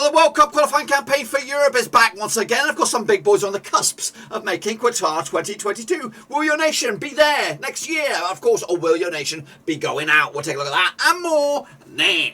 Well, the World Cup qualifying campaign for Europe is back once again. And of course, some big boys are on the cusps of making Qatar 2022. Will your nation be there next year, of course, or will your nation be going out? We'll take a look at that and more now.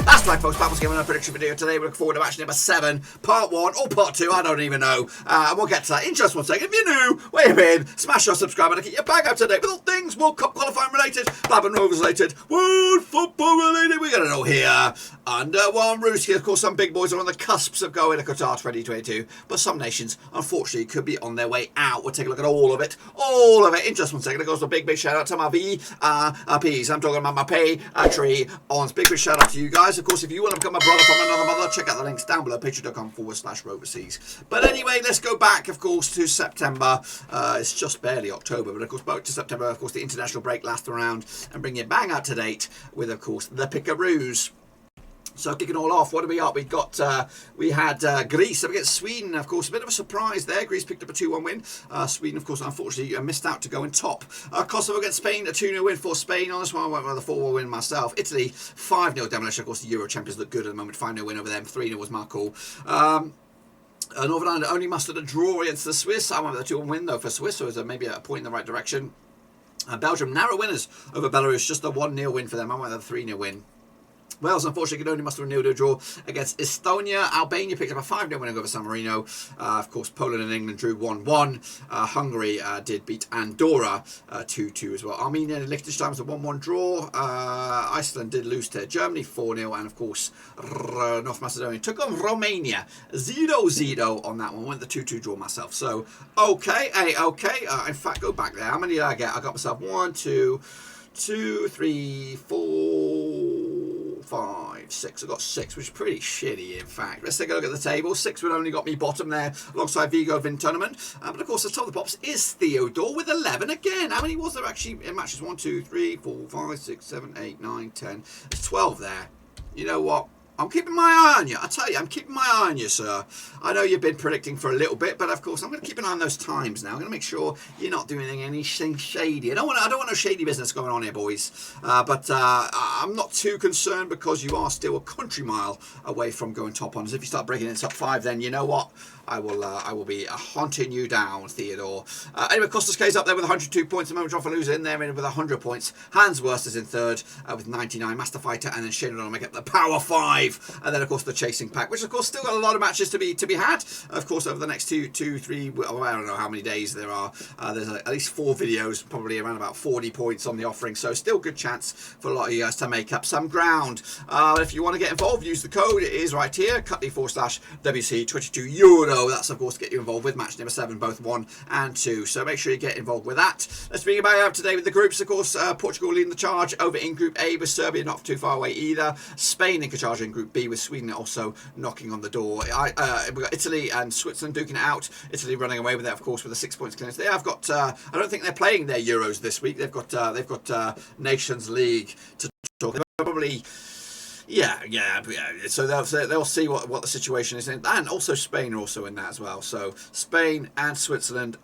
That's right, folks. Battles Game on a prediction video today. We're looking forward to match number 7, part 1 or part 2. I don't even know. And we'll get to that in just one second. If you're new, wave in, smash your subscribe button to keep your bag up to date with all things World Cup qualifying related, Blab and Rovers related, World Football related. We got it all here under one roof. Of course, some big boys are on the cusps of going to Qatar 2022, but some nations, unfortunately, could be on their way out. We'll take a look at all of it in just one second. It goes a big shout out to my VPs. I'm talking about my pay tree on. Big shout out to you guys. Of course, if you want to become a brother from another mother, check out the links down below, patreon.com/Roverseas. But anyway, let's go back, of course, to September. It's just barely October, but of course, back to September, of course, the international break lasts around and bring you bang out to date with, of course, the Pickaroos. So kicking all off, what do we got? We had Greece up against Sweden. Of course, a bit of a surprise there. Greece picked up a 2-1 win. Sweden, of course, unfortunately missed out to go in top. Kosovo against Spain, a 2-0 win for Spain. On this one, I went with a 4-1 win myself. Italy, 5-0 demolition. Of course, the Euro champions look good at the moment. 5-0 win over them. 3-0 was Marco. Northern Ireland only mustered a draw against the Swiss. I went with a 2-1 win though for Swiss, so it was maybe a point in the right direction. Belgium, narrow winners over Belarus. Just a 1-0 win for them. I went with a 3-0 win. Wales, unfortunately, could only muster a 0-0 draw against Estonia. Albania picked up a 5-0 win over San Marino. Of course, Poland and England drew 1-1. Hungary did beat Andorra 2-2 as well. Armenia and Liechtenstein was a 1-1 draw. Iceland did lose to Germany 4-0. And, of course, North Macedonia took on Romania 0-0 on that one. Went the 2-2 draw myself. So, okay. In fact, go back there. How many did I get? I got myself 1, 2, 3, 4... 5, 6. I got 6, which is pretty shitty, in fact. Let's take a look at the table. 6 would only got me bottom there, alongside Vigo Vin Tournament. But of course, the top of the pops is Theodore with 11 again. How many was there actually in matches? 1, 2, 3, 4, 5, 6, 7, 8, 9, 10. There's 12 there. You know what? I'm keeping my eye on you. I tell you, I'm keeping my eye on you, sir. I know you've been predicting for a little bit, but of course, I'm going to keep an eye on those times now. I'm going to make sure you're not doing anything shady. I don't want no shady business going on here, boys. But I'm not too concerned because you are still a country mile away from going top honours. If you start breaking in top 5, then you know what? I will be hunting you down, Theodore. Anyway, Costas K's up there with 102 points. The moment Joffalu's in there with 100 points. Hans Wurst is in third with 99. Master Fighter and then Shane O'Donnell make up the Power 5. And then, of course, the Chasing Pack, which, of course, still got a lot of matches to be had. Of course, over the next 2, 3, I don't know how many days there are. There's at least 4 videos, probably around about 40 points on the offering. So still good chance for a lot of you guys to make up some ground. If you want to get involved, use the code. It is right here, /WC22 Euro. That's, of course, to get you involved with match number 7, both 1 and 2. So make sure you get involved with that. Let's bring you back up today with the groups. Of course, Portugal leading the charge over in Group A with Serbia not too far away either. Spain in charge in Group B with Sweden also knocking on the door. We've got Italy and Switzerland duking it out. Italy running away with it, of course, with a 6 points clearance. They have got. I don't think they're playing their Euros this week. They've got Nations League to talk. They're probably. Yeah. So they'll see what the situation is, and also Spain are also in that as well. So Spain and Switzerland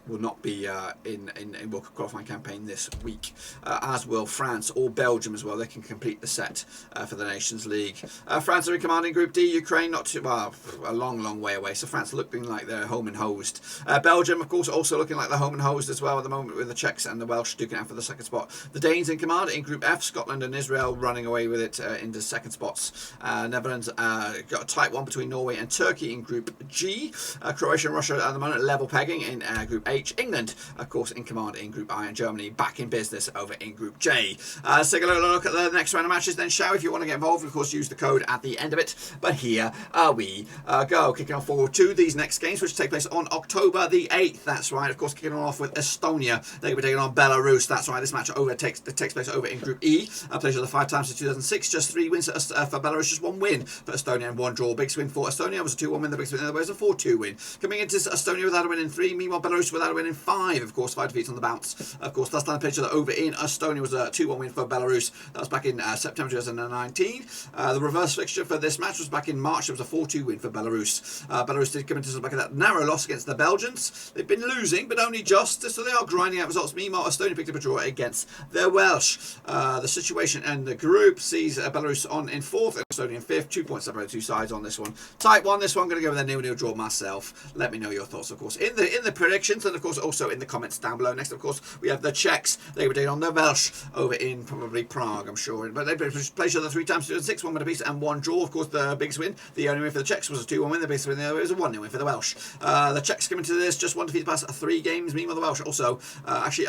will not be in World Cup qualifying campaign this week, as will France or Belgium as well. They can complete the set for the Nations League. France are in command in Group D. Ukraine not too well, a long way away. So France looking like they're home and hosed. Belgium, of course, also looking like they're home and hosed as well at the moment, with the Czechs and the Welsh duking out for the second spot. The Danes in command in Group F. Scotland and Israel running away with it into second spots. Netherlands got a tight one between Norway and Turkey in Group G. Croatia and Russia at the moment level pegging in Group H. England, of course, in command in Group I, and Germany back in business over in Group J. Let's take a look at the next round of matches then, shall we? If you want to get involved, of course, use the code at the end of it. But here we go. Kicking off forward to these next games, which take place on October the 8th. That's right. Of course, kicking off with Estonia. They'll be taking on Belarus. That's right. This match takes place over in Group E. Played the 5 times since 2006. Just 3 wins for Belarus. Just 1 win for Estonia and 1 draw. Biggest win for Estonia was a 2-1 win. The biggest win was a 4-2 win. Coming into Estonia without a win in 3. Meanwhile, Belarus with without a win in 5, of course, 5 defeats on the bounce. Of course, last time I played each other over in Estonia was a 2-1 win for Belarus. That was back in September 2019. The reverse fixture for this match was back in March. It was a 4-2 win for Belarus. Belarus did come into the back of that narrow loss against the Belgians. They've been losing, but only just, so they are grinding out results. Meanwhile, Estonia picked up a draw against their Welsh. The situation and the group sees Belarus on in 4th, and Estonia in 5th. 2 points separate, two sides on this one. Type 1, this one, I'm going to go with a 0-0 draw myself. Let me know your thoughts, of course, in the predictions, and of course also in the comments down below. Next, of course, we have the Czechs. They were taking on the Welsh over in probably Prague, I'm sure. But they played each other 3 times, 2-6, 1 win apiece, and 1 draw. Of course, the biggest win, the only win for the Czechs was a 2-1 win. The biggest win the other way was a 1-0 win for the Welsh. The Czechs come into this just 1 defeat past 3 games. Meanwhile, the Welsh also actually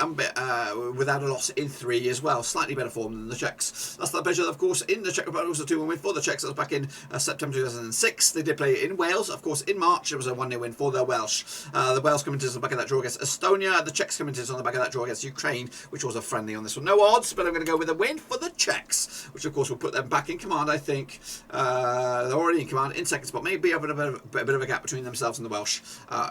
without a loss in 3 as well. Slightly better form than the Czechs. That's the pleasure, of course, in the Czech Republic. Also 2-1 win for the Czechs. That was back in September 2006. They did play in Wales. Of course, in March, it was a 1-0 win for the Welsh. The Wales come into the back of that draw against Estonia. The Czechs come into on the back of that draw against Ukraine, which was a friendly on this one. No odds, but I'm going to go with a win for the Czechs, which of course will put them back in command, I think. They're already in command in 2nd spot. Maybe a bit of a gap between themselves and the Welsh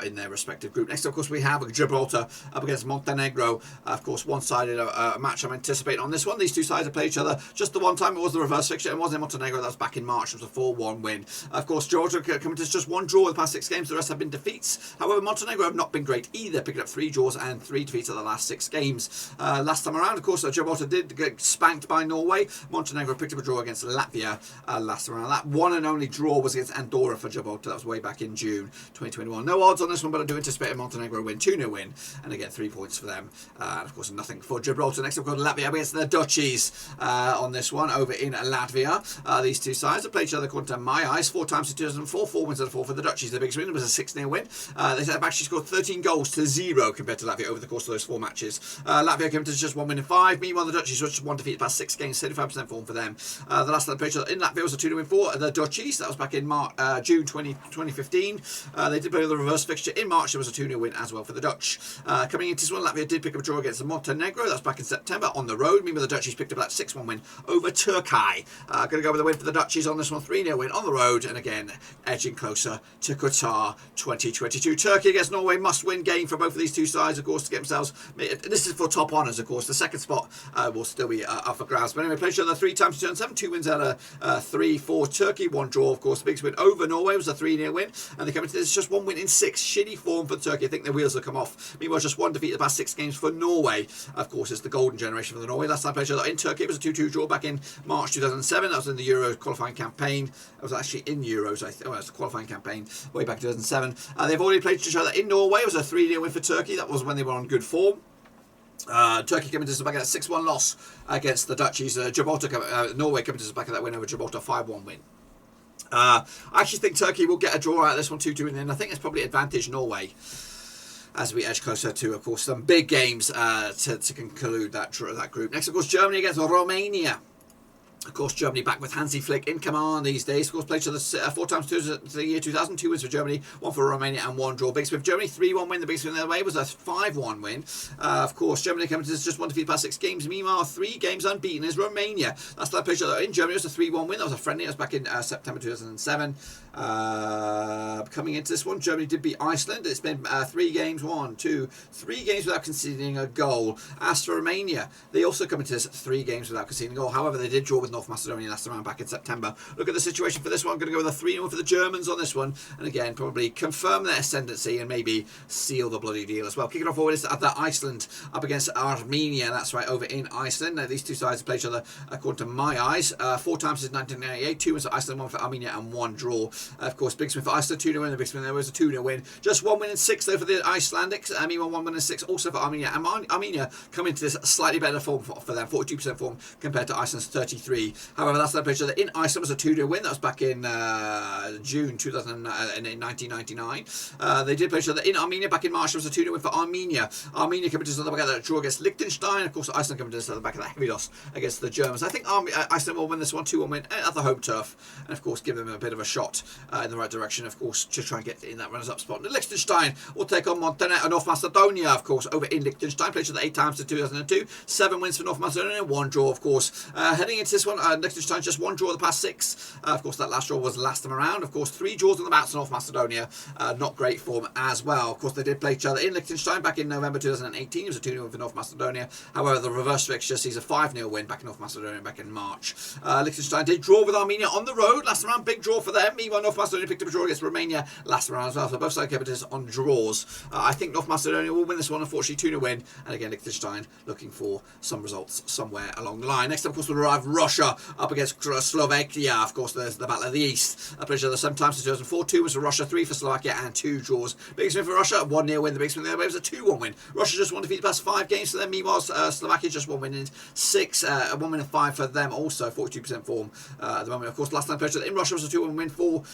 in their respective group. Next, of course, we have Gibraltar up against Montenegro. Of course, one-sided match I'm anticipating on this one. These two sides have played each other just the one time. It was the reverse fixture. It was in Montenegro. That was back in March. It was a 4-1 win. Of course, Gibraltar coming to just 1 draw in the past 6 games. The rest have been defeats. However, Montenegro have not been great either, picking up 3 draws and 3 defeats at the last 6 games. Last time around, of course, Gibraltar did get spanked by Norway. Montenegro picked up a draw against Latvia last time around. That one and only draw was against Andorra for Gibraltar. That was way back in June 2021. No odds on this one, but I do anticipate a Montenegro win. 2-0 win, and again 3 points for them. And of course, nothing for Gibraltar. Next, we've got Latvia against the Dutchies on this one over in Latvia. These two sides have played each other according to my eyes 4 times in 2004. 4 wins out of 4 for the Dutchies. The biggest win was a 6-0 win. They have actually scored 13 goals to 0 compared to Latvia over the course of those 4 matches. Latvia came to just 1 win in 5. Meanwhile, the Dutchies were just 1 defeat past 6 games, 75% form for them. The last time they played in Latvia was a 2-0 win for the Dutchies. That was back in June 2015. They did play the reverse fixture in March. There was a 2-0 win as well for the Dutch. Coming into this one, Latvia did pick up a draw against Montenegro. That was back in September on the road. Meanwhile, the Dutchies picked up that 6-1 win over Turkey. Going to go with a win for the Dutchies on this one, 3-0 win on the road, and again edging closer to Qatar 2022. Turkey against Norway, must-win game for both of these two sides, of course, to get themselves. This is for top honours, of course. The 2nd spot will still be up for grabs. But anyway, played each other 3 times in 2007, 2 wins out of 3 for Turkey, 1 draw, of course. The biggest win over Norway was a 3-0 win, and they come into this just 1 win in 6. Shitty form for Turkey. I think their wheels will come off. Meanwhile, just 1 defeat the past 6 games for Norway. Of course, it's the golden generation for the Norway. Last time I played each other in Turkey, it was a 2-2 draw back in March 2007. That was in the Euro qualifying campaign. I was actually in Euros, I think. Oh, it was the qualifying campaign way back in 2007. They've already played each other in Norway. It was a 3-0 win for Turkey. That was when they were on good form. Turkey coming to the back of that 6-1 loss against the Dutchies. Norway coming to the back of that win over Gibraltar, 5-1 win. I actually think Turkey will get a draw out of this one, 2-2 in the end. I think it's probably advantage Norway as we edge closer to, of course, some big games to conclude that group. Next, of course, Germany against Romania. Of course, Germany back with Hansi Flick in command these days. Of course, played each other 4 times to the year 2000. 2 wins for Germany, 1 for Romania, and 1 draw. Biggest win for Germany, 3-1 win. The biggest win the other way was a 5-1 win. Of course, Germany coming to this just 1 defeat past 6 games. Meanwhile, 3 games unbeaten is Romania. Last time I played each other in Germany, it was a 3-1 win. That was a friendly. That was back in September 2007. Coming into this one, Germany did beat Iceland. It's been 3 games, 3 games without conceding a goal. As for Romania, they also come into this 3 games without conceding a goal. However, they did draw with North Macedonia last time around back in September. Look at the situation for this one. I'm going to go with a 3-0 for the Germans on this one, and again probably confirm their ascendancy and maybe seal the bloody deal as well. Kicking off forward is that Iceland up against Armenia. That's right, over in Iceland. Now, these two sides have played each other according to my eyes 4 times since 1998. 2 wins for Iceland, 1 for Armenia, and 1 draw. Of course, big win for Iceland, 2-0 win. The big win there was a 2-0 win. Just 1 win in 6 though for the Icelandics. Meanwhile, 1 win in 6 also for Armenia. And Armenia come into this slightly better form for them, 42% form compared to Iceland's 33. However, last time they played each other in Iceland was a 2-0 win. That was back in June 1999. They did play each other in Armenia back in March. It was a 2-0 win for Armenia. Armenia coming to the back of that draw against Liechtenstein. Of course, Iceland coming to the back of that heavy loss against the Germans. I think Iceland will win this one, 2-1 win at the home turf, and of course give them a bit of a shot in the right direction, of course, to try and get in that runners-up spot. And Liechtenstein will take on Montenegro, North Macedonia, of course, over in Liechtenstein. Played each other 8 times to 2002. 7 wins for North Macedonia, 1 draw, of course. Heading into this one, one. Liechtenstein just one draw of the past 6. Of course, that last draw was last time around. Of course, 3 draws on the bounce. North Macedonia, not great form as well. Of course, they did play each other in Liechtenstein back in November 2018. It was a 2-0 win for North Macedonia. However, the reverse fixture sees a 5-0 win back in North Macedonia back in March. Liechtenstein did draw with Armenia on the road last time around. Big draw for them. Meanwhile, North Macedonia picked up a draw against Romania last time around as well. So both sides kept it on draws. I think North Macedonia will win this one, unfortunately, 2-0 win. And again, Liechtenstein looking for some results somewhere along the line. Next up, of course, will arrive Russia up against Slovakia. Of course, there's the Battle of the East. Played each other sometimes in 2004. 2 was for Russia, 3 for Slovakia, and 2 draws. Biggest win for Russia, 1-0 win. The biggest win the other way was a 2-1 win. Russia just won defeat the past 5 games for them. Meanwhile, Slovakia just 1 win in 6, 1 win in 5 for them. Also, 42% form at the moment. Of course, last time played in Russia was a 2-1 win for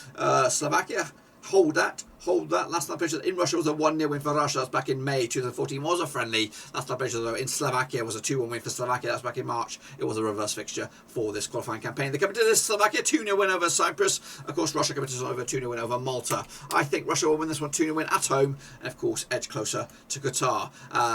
Slovakia. Hold that. Last time played in Russia was a 1-0 win for Russia. That's back in May 2014. Was a friendly. Last time played though in Slovakia was a 2-1 win for Slovakia. That's back in March. It was a reverse fixture for this qualifying campaign. They come into this Slovakia 2-0 win over Cyprus. Of course, Russia coming to over 2-0 win over Malta. I think Russia will win this one 2-0 win at home, and of course edge closer to Qatar.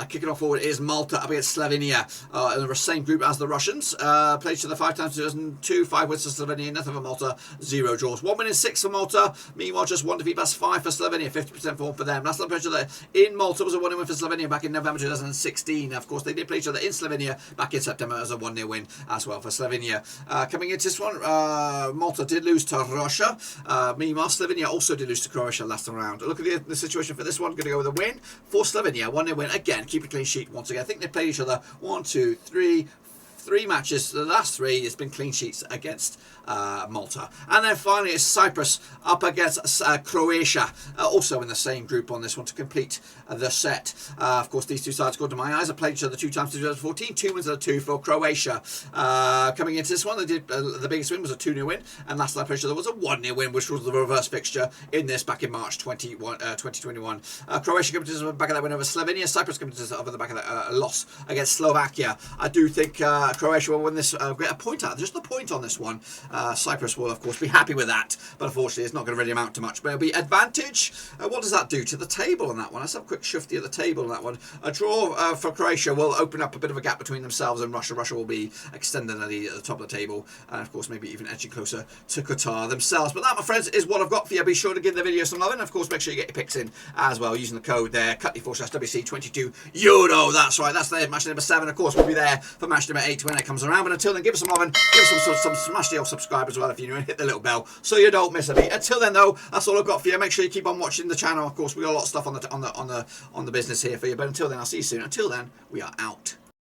Kicking off forward is Malta up against Slovenia in the same group as the Russians. Played each other 5 times in 2002. 5 wins for Slovenia, nothing for Malta. 0 draws. 1 win in 6 for Malta. Meanwhile, just 1 defeat past 5 for Slovenia. 50% form for them. Last time played each other in Malta was a 1-0 win for Slovenia back in November 2016. Of course, they did play each other in Slovenia back in September as a 1-0 win as well for Slovenia. Coming into this one, Malta did lose to Russia. Meanwhile, Slovenia also did lose to Croatia last time around. Look at the situation for this one. Going to go with a win for Slovenia. 1-0 win. Again, keep a clean sheet once again. I think they played each other 3 matches. The last 3 has been clean sheets against Malta. And then finally it's Cyprus up against Croatia, also in the same group on this one to complete the set. Of course, these 2 sides, according to my eyes, have played each other 2 times in 2014. 2 wins out of 2 for Croatia. Coming into this one, they did the biggest win was a 2-0 win, and last time played each other was a 1-0 win, which was the reverse fixture in this back in March 2021. Croatia coming to the back of that win over Slovenia. Cyprus coming to over the back of that loss against Slovakia. I do think Croatia will win this, get a point out. Just the point on this one. Cyprus will, of course, be happy with that, but unfortunately it's not going to really amount to much. But it'll be advantage. What does that do to the table on that one? Let's have a quick shifty at the table on that one. A draw for Croatia will open up a bit of a gap between themselves and Russia. Russia will be extending the lead at the top of the table, and of course maybe even edging closer to Qatar themselves. But that, my friends, is what I've got for you. Be sure to give the video some love, and of course make sure you get your picks in as well using the code there, Cutley4/WC22 Euro. That's right, that's the match number 7. Of course, we'll be there for match number 8 when it comes around. But until then, give us some love and give us some smash the old subscribe as well if you're new, and hit the little bell so you don't miss a beat. Until then, though, that's all I've got for you. Make sure you keep on watching the channel. Of course, we got a lot of stuff on the business here for you. But until then, I'll see you soon. Until then, we are out.